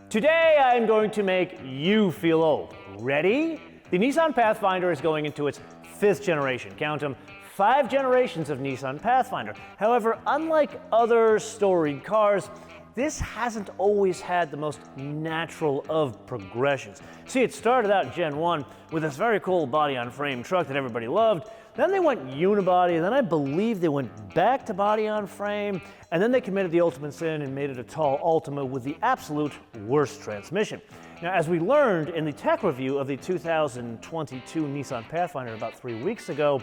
Today I'm going to make you feel old. Ready? The Nissan Pathfinder is going into its 5th generation. Count them, 5 generations of Nissan Pathfinder. However, unlike other storied cars, this hasn't always had the most natural of progressions. See, it started out in Gen 1 with this very cool body-on-frame truck that everybody loved. Then they went unibody, and then I believe they went back to body-on-frame, and then they committed the ultimate sin and made it a tall Ultima with the absolute worst transmission. Now, as we learned in the tech review of the 2022 Nissan Pathfinder about 3 weeks ago,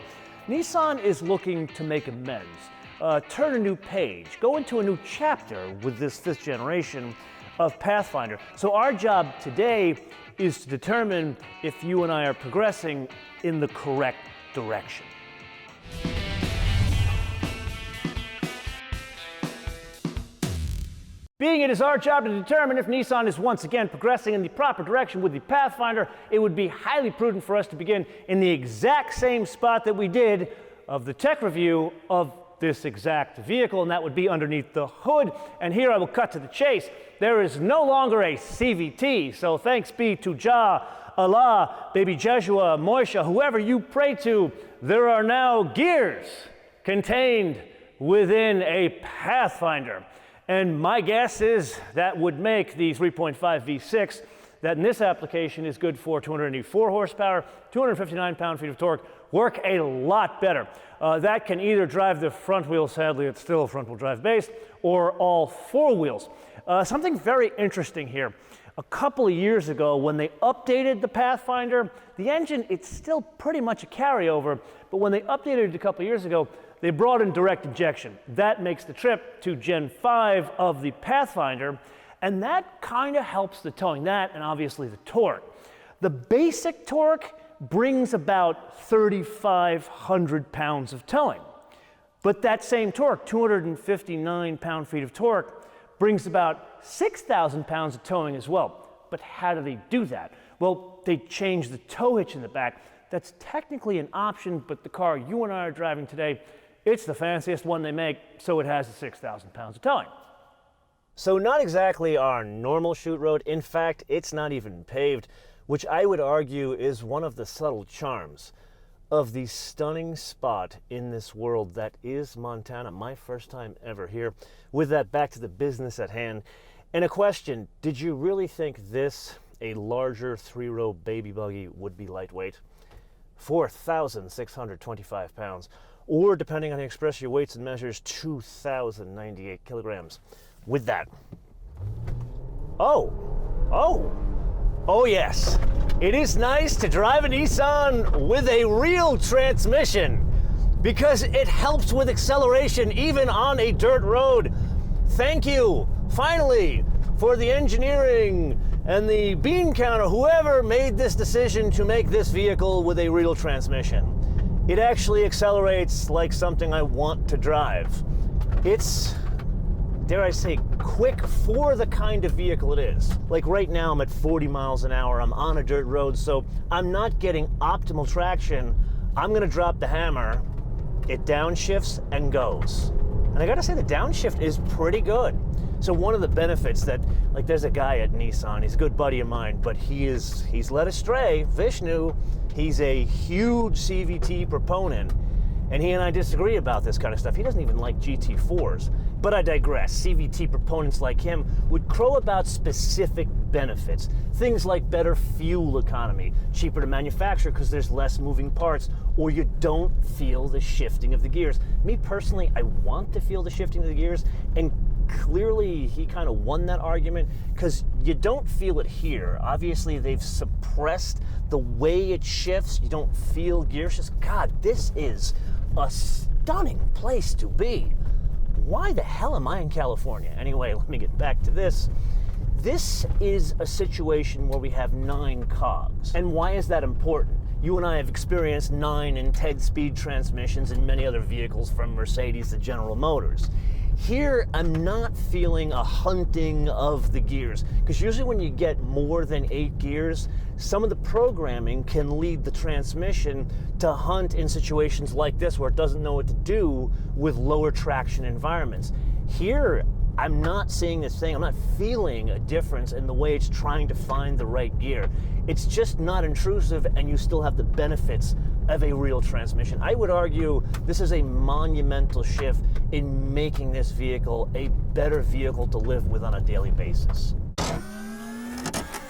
Nissan is looking to make amends. Turn a new page, go into a new chapter with this 5th generation of Pathfinder. So our job today is to determine if you and I are progressing in the correct direction. Being it is our job to determine if Nissan is once again progressing in the proper direction with the Pathfinder, it would be highly prudent for us to begin in the exact same spot that we did of the tech review of this exact vehicle, and that would be underneath the hood. And here I will cut to the chase. There is no longer a CVT, so thanks be to Jah, Allah, baby Jeshua, Moisha, whoever you pray to, there are now gears contained within a Pathfinder. And my guess is that would make the 3.5 V6 that in this application is good for 284 horsepower, 259 pound-feet of torque, work a lot better. That can either drive the front wheel, sadly it's still front-wheel drive based, or all 4 wheels. Something very interesting here. A couple of years ago, when they updated the Pathfinder, the engine, it's still pretty much a carryover, but when they updated it a couple of years ago, they brought in direct injection. That makes the trip to Gen 5 of the Pathfinder, and that kind of helps the towing, that and obviously the torque. The basic torque brings about 3,500 pounds of towing, but that same torque, 259 pound-feet of torque, brings about 6,000 pounds of towing as well. But how do they do that? Well, they change the tow hitch in the back. That's technically an option, but the car you and I are driving today, it's the fanciest one they make, so it has the 6,000 pounds of towing. So not exactly our normal shoot road. In fact, it's not even paved, which I would argue is one of the subtle charms of the stunning spot in this world that is Montana. My first time ever here. With that, back to the business at hand. And a question, did you really think this, a larger 3-row baby buggy, would be lightweight? 4,625 pounds, or depending on the express your weights and measures, 2,098 kilograms. With that, oh yes, it is nice to drive a Nissan with a real transmission because it helps with acceleration even on a dirt road. Thank you, finally, for the engineering and the bean counter, whoever made this decision to make this vehicle with a real transmission. It actually accelerates like something I want to drive. It's, dare I say, quick for the kind of vehicle it is. Like right now I'm at 40 miles an hour, I'm on a dirt road, so I'm not getting optimal traction. I'm gonna drop the hammer, it downshifts and goes. And I gotta say the downshift is pretty good. So one of the benefits that, like there's a guy at Nissan, he's a good buddy of mine, but he's led astray, Vishnu, he's a huge CVT proponent, and he and I disagree about this kind of stuff. He doesn't even like GT4s, but I digress. CVT proponents like him would crow about specific benefits. Things like better fuel economy, cheaper to manufacture because there's less moving parts, or you don't feel the shifting of the gears. Me personally, I want to feel the shifting of the gears, and clearly he kind of won that argument because you don't feel it here. Obviously they've suppressed the way it shifts. You don't feel gear shifts. God, this is a stunning place to be. Why the hell am I in California? Anyway, let me get back to this. This is a situation where we have 9 cogs. And why is that important? You and I have experienced 9 and 10-speed transmissions in many other vehicles from Mercedes to General Motors. Here, I'm not feeling a hunting of the gears, because usually when you get more than 8 gears, some of the programming can lead the transmission to hunt in situations like this where it doesn't know what to do with lower traction environments. Here, I'm not seeing this thing, I'm not feeling a difference in the way it's trying to find the right gear. It's just not intrusive, and you still have the benefits of a real transmission. I would argue this is a monumental shift in making this vehicle a better vehicle to live with on a daily basis.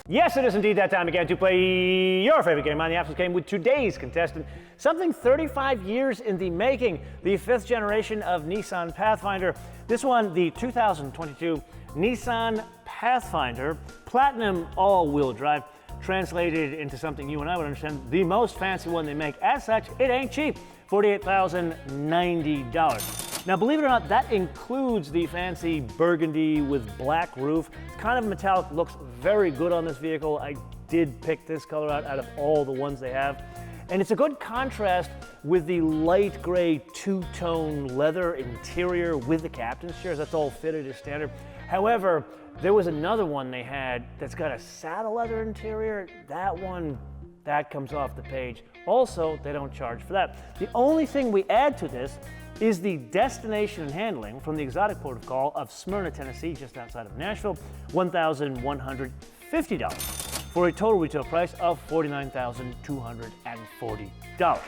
Yes, it is indeed that time again to play your favorite game on the Absolute Game with today's contestant. Something 35 years in the making, the 5th generation of Nissan Pathfinder. This one, the 2022 Nissan Pathfinder Platinum all-wheel drive, translated into something you and I would understand, the most fancy one they make. As such, it ain't cheap, $48,090. Now, believe it or not, that includes the fancy burgundy with black roof. It's kind of metallic, looks very good on this vehicle. I did pick this color out of all the ones they have. And it's a good contrast with the light gray two-tone leather interior with the captain's chairs. That's all fitted as standard. However, there was another one they had that's got a saddle leather interior. That one, that comes off the page. Also, they don't charge for that. The only thing we add to this is the destination and handling from the exotic port of call of Smyrna, Tennessee, just outside of Nashville, $1,150, for a total retail price of $49,240.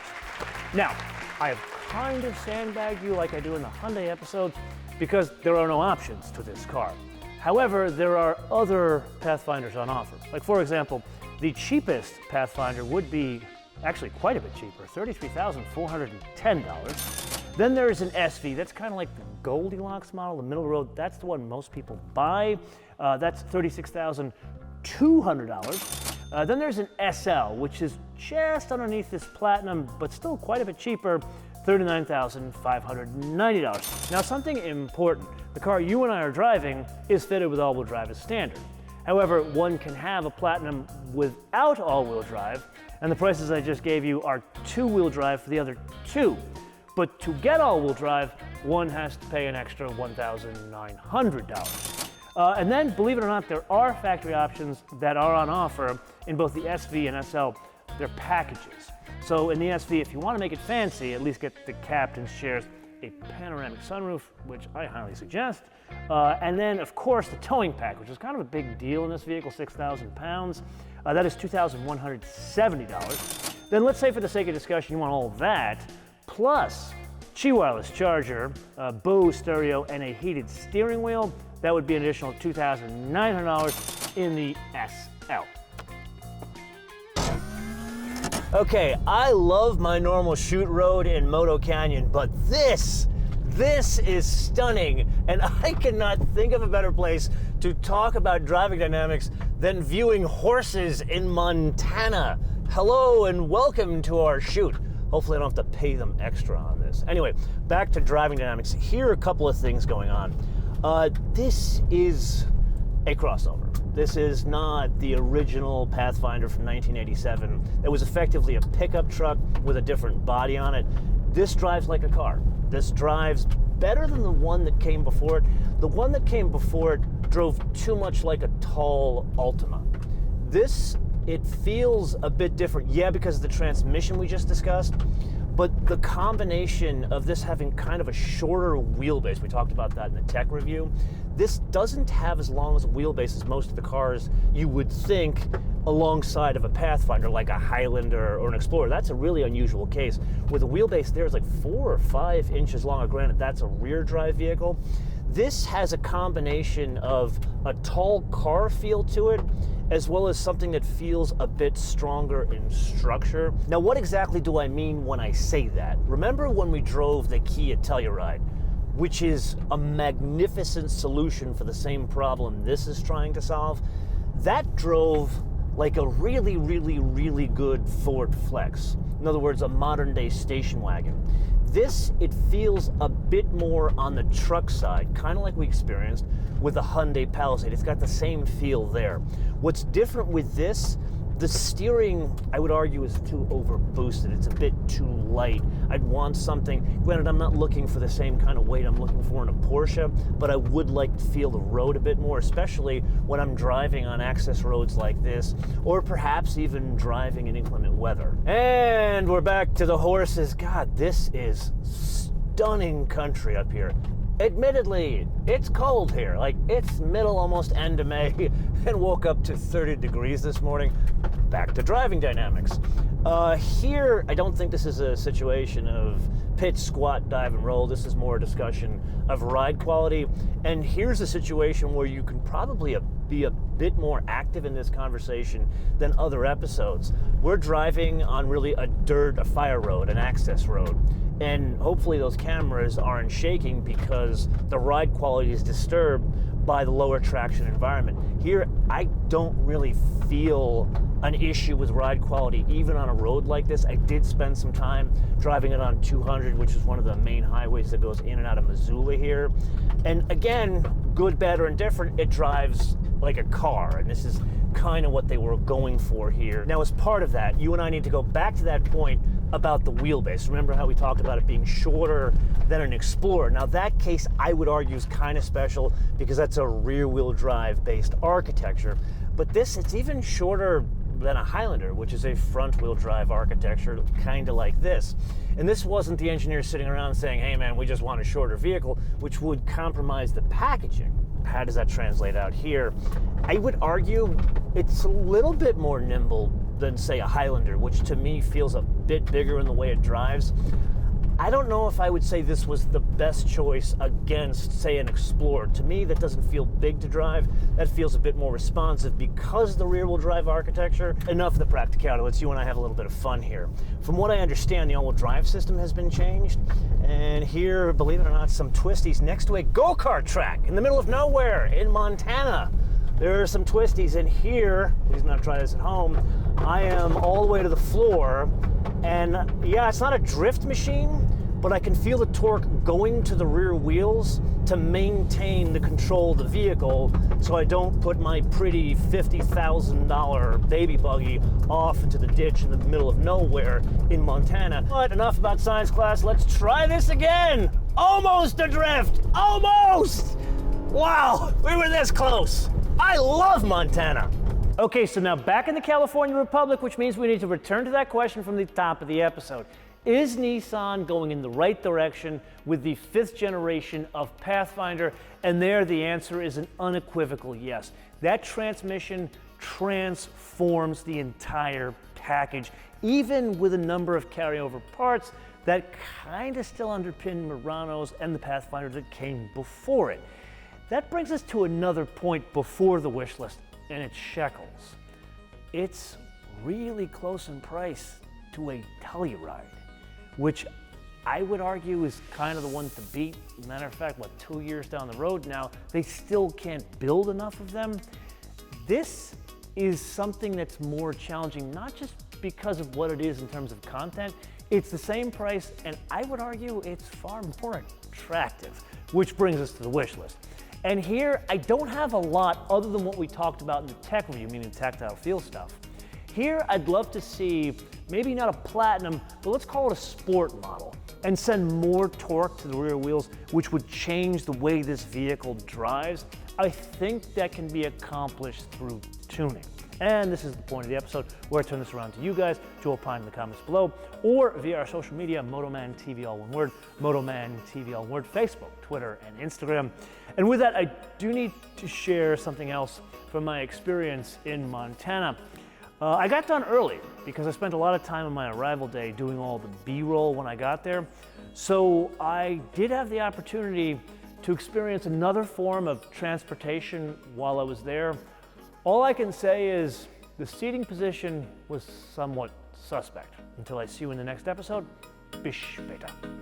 Now, I have kind of sandbagged you like I do in the Hyundai episode because there are no options to this car. However, there are other Pathfinders on offer. Like, for example, the cheapest Pathfinder would be actually quite a bit cheaper, $33,410. Then there's an SV. That's kind of like the Goldilocks model, the middle of the road. That's the one most people buy. That's $36,200. Then there's an SL, which is just underneath this Platinum, but still quite a bit cheaper, $39,590. Now, something important. The car you and I are driving is fitted with all-wheel drive as standard. However, one can have a Platinum without all-wheel drive, and the prices I just gave you are two-wheel drive for the other two. But to get all-wheel drive, one has to pay an extra $1,900. And then, believe it or not, there are factory options that are on offer in both the SV and SL. They're packages. So in the SV, if you want to make it fancy, at least get the captain's chairs, a panoramic sunroof, which I highly suggest, and then, of course, the towing pack, which is kind of a big deal in this vehicle, 6,000 pounds. That is $2,170. Then let's say, for the sake of discussion, you want all that, plus Qi wireless charger, Bose stereo, and a heated steering wheel. That would be an additional $2,900 in the SL. Okay, I love my normal shoot road in Moto Canyon, but this is stunning, and I cannot think of a better place to talk about driving dynamics than viewing horses in Montana. Hello and welcome to our shoot. Hopefully I don't have to pay them extra on this. Anyway, back to driving dynamics. Here are a couple of things going on. This is a crossover. This is not the original Pathfinder from 1987. It was effectively a pickup truck with a different body on it. This drives like a car. This drives better than the one that came before it. The one that came before it drove too much like a tall Altima. This, it feels a bit different. Yeah, because of the transmission we just discussed, but the combination of this having kind of a shorter wheelbase, we talked about that in the tech review, this doesn't have as long as a wheelbase as most of the cars you would think alongside of a Pathfinder, like a Highlander or an Explorer. That's a really unusual case. With a wheelbase there is like 4 or 5 inches long. Granted, that's a rear drive vehicle. This has a combination of a tall car feel to it, as well as something that feels a bit stronger in structure. Now, what exactly do I mean when I say that? Remember when we drove the Kia Telluride, which is a magnificent solution for the same problem this is trying to solve? That drove like a really, really, really good Ford Flex. In other words, a modern day station wagon. This, it feels a bit more on the truck side, kind of like we experienced with the Hyundai Palisade. It's got the same feel there. What's different with this, the steering, I would argue, is too over boosted. It's a bit too light. I'd want something, granted, I'm not looking for the same kind of weight I'm looking for in a Porsche, but I would like to feel the road a bit more, especially when I'm driving on access roads like this, or perhaps even driving in inclement weather. And we're back to the horses. God, this is stunning country up here. admittedly, it's cold here. Like, it's middle, almost end of May, and woke up to 30 degrees this morning. Back to driving dynamics. Here, I don't think this is a situation of pitch, squat, dive, and roll. This is more a discussion of ride quality. And here's a situation where you can probably be a bit more active in this conversation than other episodes. We're driving on really a fire road, an access road. And hopefully those cameras aren't shaking because the ride quality is disturbed by the lower traction environment. Here, I don't really feel an issue with ride quality, even on a road like this. I did spend some time driving it on 200, which is one of the main highways that goes in and out of Missoula here. And again, good, bad, or indifferent, it drives like a car, and this is kind of what they were going for here. Now, as part of that, you and I need to go back to that point about the wheelbase. Remember how we talked about it being shorter than an Explorer? Now, that case, I would argue, is kind of special because that's a rear-wheel drive based architecture. But this, it's even shorter than a Highlander, which is a front-wheel drive architecture, kind of like this. And this wasn't the engineers sitting around saying, hey man, we just want a shorter vehicle, which would compromise the packaging. How does that translate out here? I would argue it's a little bit more nimble than, say, a Highlander, which to me feels a bit bigger in the way it drives. I don't know if I would say this was the best choice against, say, an Explorer. To me, that doesn't feel big to drive. That feels a bit more responsive because of the rear-wheel drive architecture. Enough of the practicality. Let's you and I have a little bit of fun here. From what I understand, the all-wheel drive system has been changed. And here, believe it or not, some twisties next to a go-kart track in the middle of nowhere in Montana. There are some twisties, and here, please not try this at home, I am all the way to the floor, and yeah, it's not a drift machine, but I can feel the torque going to the rear wheels to maintain the control of the vehicle so I don't put my pretty $50,000 baby buggy off into the ditch in the middle of nowhere in Montana. But enough about science class, let's try this again! Almost adrift! Almost! Wow, we were this close! I love Montana! Okay, so now back in the California Republic, which means we need to return to that question from the top of the episode. Is Nissan going in the right direction with the 5th generation of Pathfinder? And there the answer is an unequivocal yes. That transmission transforms the entire package, even with a number of carryover parts that kind of still underpin Murano's and the Pathfinder that came before it. That brings us to another point before the wish list, and it's shekels. It's really close in price to a Telluride, which I would argue is kind of the one to beat. Matter of fact, 2 years down the road now, they still can't build enough of them. This is something that's more challenging, not just because of what it is in terms of content. It's the same price, and I would argue it's far more attractive, which brings us to the wish list. And here, I don't have a lot other than what we talked about in the tech review, meaning tactile feel stuff. Here, I'd love to see, maybe not a platinum, but let's call it a sport model, and send more torque to the rear wheels, which would change the way this vehicle drives. I think that can be accomplished through tuning. And this is the point of the episode where I turn this around to you guys to opine in the comments below, or via our social media, MotoManTV, all one word, MotoManTV, all one word, Facebook, Twitter, and Instagram. And with that, I do need to share something else from my experience in Montana. I got done early because I spent a lot of time on my arrival day doing all the B-roll when I got there. So I did have the opportunity to experience another form of transportation while I was there. All I can say is the seating position was somewhat suspect. Until I see you in the next episode, bis später.